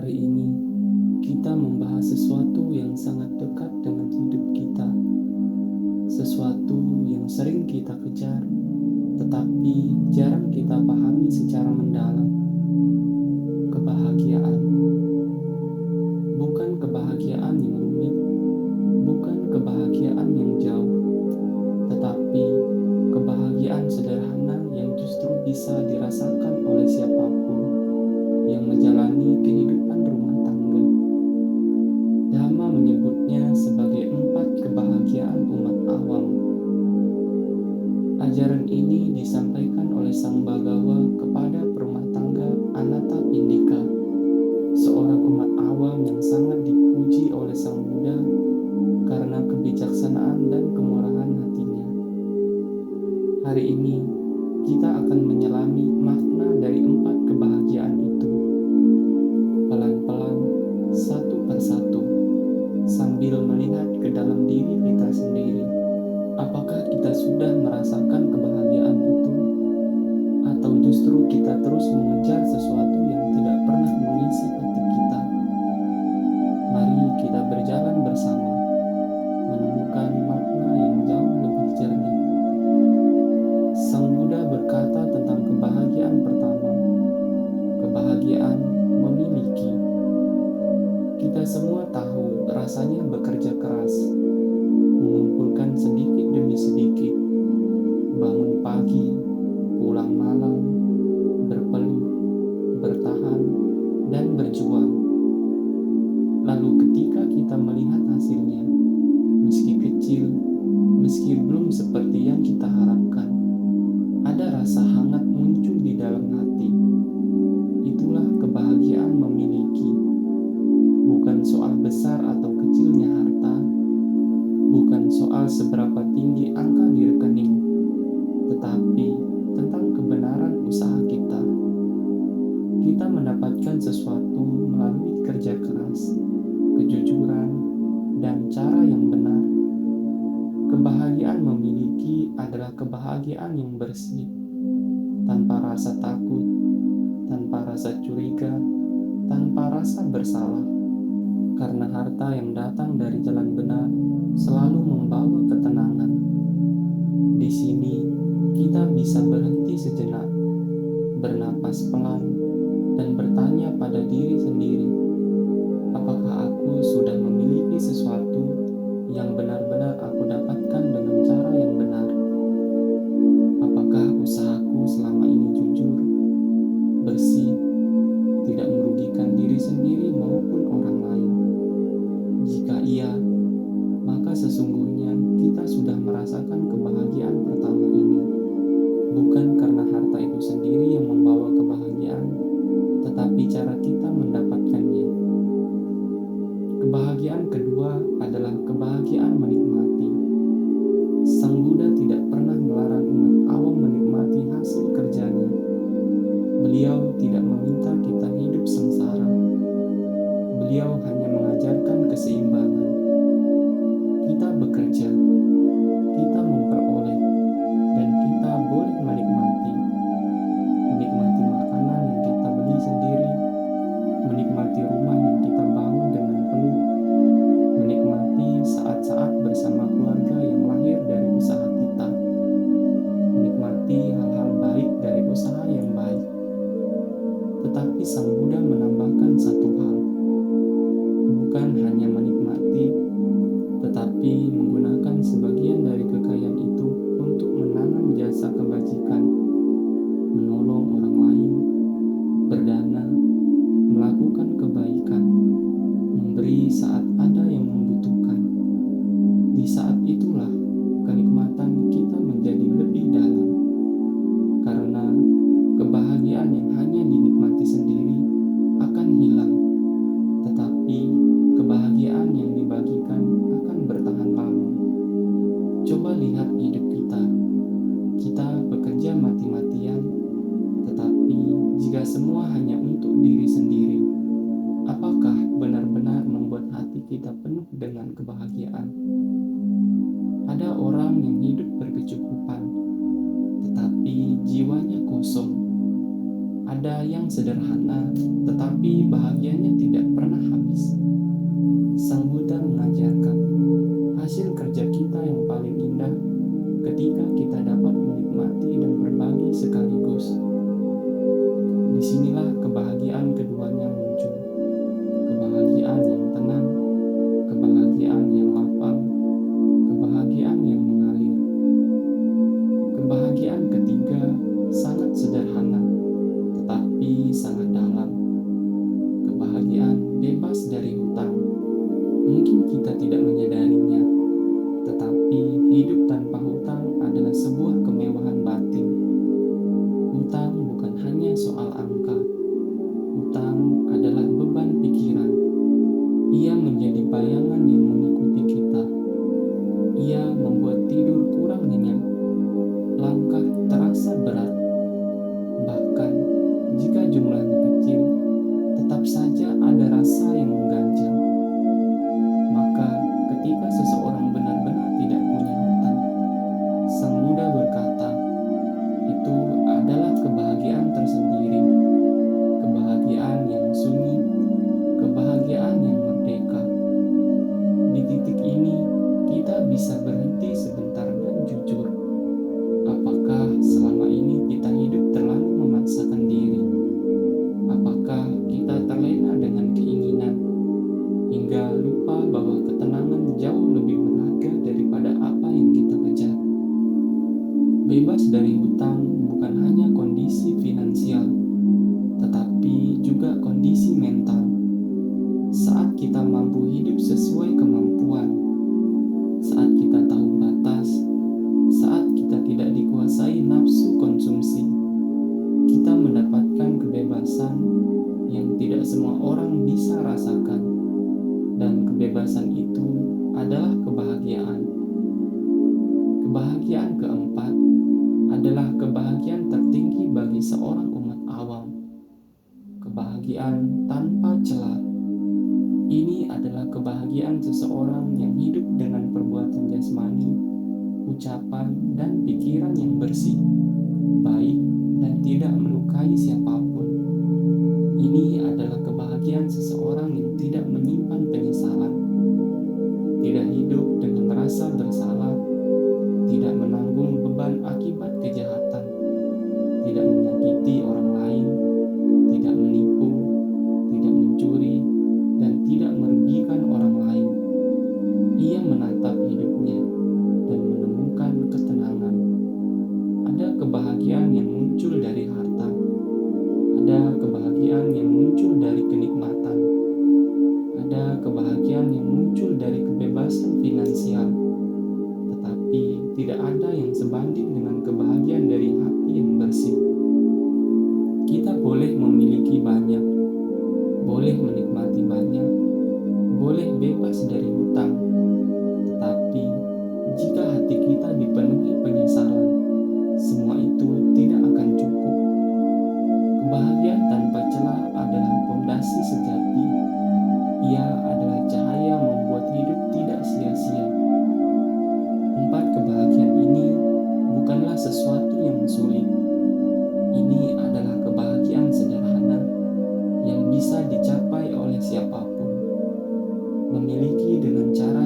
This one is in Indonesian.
Hari ini kita membahas sesuatu yang sangat dekat dengan hidup kita, sesuatu yang sering kita kejar, tetapi jarang kita pahami secara mendalam. Kebahagiaan bukan kebahagiaan yang rumit, bukan kebahagiaan yang jauh, tetapi kebahagiaan sederhana yang justru bisa dirasakan oleh siapapun yang menjalani kehidupan rumah tangga. Dhamma menyebutnya sebagai 4 kebahagiaan umat awam. Ajaran ini disampaikan oleh Sang Bhagawa kepada perumah tangga Anathapindika, seorang umat awam yang sangat dipuji oleh Sang Buddha karena kebijaksanaan dan kemurahan hatinya. Hari ini kita akan menyelami makna dari 4 kebahagiaan itu, pelan-pelan, satu persatu, sambil melihat ke dalam diri kita sendiri. Apakah kita sudah merasakan kebahagiaan itu, atau justru kita terus mengejar sesuatu yang tidak pernah mengisi hati kita? Mari kita berjalan bersama, menemukan makna yang jauh lebih jernih. Sang Buddha berkata tentang kebahagiaan pertama, kebahagiaan memiliki. Kita semua tahu rasanya bekerja keras, mengumpulkan sedikit demi sedikit, bangun pagi, pulang malam, berpeluh, bertahan, dan berjuang. Lalu ketika kita melihat hasilnya, meski kecil, meski belum seperti yang kita harapkan, ada rasa hangat muncul di dalam hati. Itulah kebahagiaan memiliki. Bukan soal besar atau kecilnya harta, bukan soal seberapa tinggi angka di rekening, tetapi tentang kebenaran usaha kita. Kita mendapatkan sesuatu melalui kerja keras, kejujuran, dan cara yang benar. Kebahagiaan memiliki adalah kebahagiaan yang bersih, tanpa rasa takut, tanpa rasa curiga, tanpa rasa bersalah. Karena harta yang datang dari jalan benar selalu membawa ketenangan. Di sini kita bisa berhenti sejenak, bernapas pelan, dan bertanya pada diri sendiri, apakah aku sudah memiliki sesuatu yang benar-benar aku dapatkan dengan cara yang benar? Apakah usahaku selama ini jujur, bersih, tidak merugikan diri sendiri maupun orang lain? Jika iya, maka sesungguhnya kita sudah merasakan kebahagiaan pertama ini. Bukan karena harta itu sendiri yang membawa kebahagiaan, tetapi cara kita mendapatkannya. Kebahagiaan kedua adalah kebahagiaan menikmati. Sang Buddha tidak pernah melarang umat awam menikmati hasil kerjanya. Beliau tidak meminta kita hidup sengsara. Beliau hanya mengajarkan keseimbangan. Kita bekerja, kita memperoleh, dan kita boleh menikmati. Menikmati makanan yang kita beli sendiri, menikmati rumah yang kita bangun dengan peluh, menikmati saat-saat bersama keluarga yang lahir dari usaha kita, menikmati hal-hal baik dari usaha yang baik. Tetapi Sang Buddha menambahkan satu hal, bukan hanya menikmati, tetapi menggunakan sebagian dari kekayaan itu untuk menanam jasa kebajikan, menolong orang lain, berdana, melakukan kebaikan, memberi saat ada yang membutuhkan. Di saat itulah kenikmatan kita menjadi lebih dalam, karena kebahagiaan yang hanya dinikmati sendiri akan hilang, tetapi kebahagiaan yang dibagikan akan bertahan lama. Coba lihat hidup kita. Kita bekerja mati-matian, tetapi jika semua hanya untuk diri sendiri, apakah benar-benar membuat hati kita saja ada rasa yang mengganjal. Maka ketika seseorang benar-benar tidak punya hutang, Sang Buddha berkata, itu adalah kebahagiaan tersendiri, kebahagiaan yang sunyi, kebahagiaan yang merdeka. Di titik ini, kita bisa berhenti sebentar dan jujur. Apakah selama ini kita hidup terlalu memaksakan diri? Apakah kita terlena dengan keinginan hingga lupa bahwa ketenangan jauh lebih berharga daripada apa yang kita kejar? Bebas dari hutang bukan hanya kondisi finansial, tetapi juga kondisi mental. Saat kita mampu hidup sesuai kemampuan, saat kita tahu batas, saat kita tidak dikuasai nafsu konsumsi, kita mendapatkan kebebasan yang tidak semua orang bisa rasakan. Dan kebebasan itu adalah kebahagiaan. Kebahagiaan keempat adalah kebahagiaan tertinggi bagi seorang umat awam. Kebahagiaan tanpa celah. Ini adalah kebahagiaan seseorang yang hidup dengan perbuatan jasmani, ucapan, dan pikiran yang bersih, baik, dan tidak melukai siapapun. Ini adalah kebahagiaan seseorang yang tidak menyimpan penyesalan, tidak hidup dengan rasa bersalah, tidak menanggung beban akibat kejahatan, tidak menyakiti orang lain, tidak menipu, tidak mencuri, dan tidak merugikan orang lain. Ia menatap hidupnya dan menemukan ketenangan. Ada kebahagiaan yang muncul dari harta, ada kebahagiaan yang muncul dari kenikmatan, ada kebahagiaan yang muncul dari kebebasan finansial, tetapi tidak ada yang sebanding dengan kebahagiaan dari hati yang bersih. Kita boleh memiliki banyak, boleh menikmati banyak, boleh bebas dari hutang, tetapi jika hati kita dipenuhi penyesalan, semua itu tidak akan cukup. Kebahagiaan tanpa celah adalah fondasi sejati. Ia adalah cahaya membuat hidup tidak sia-sia. 4 kebahagiaan ini bukanlah sesuatu yang sulit. Ini adalah kebahagiaan sederhana yang bisa dicapai oleh siapapun. Memiliki dengan cara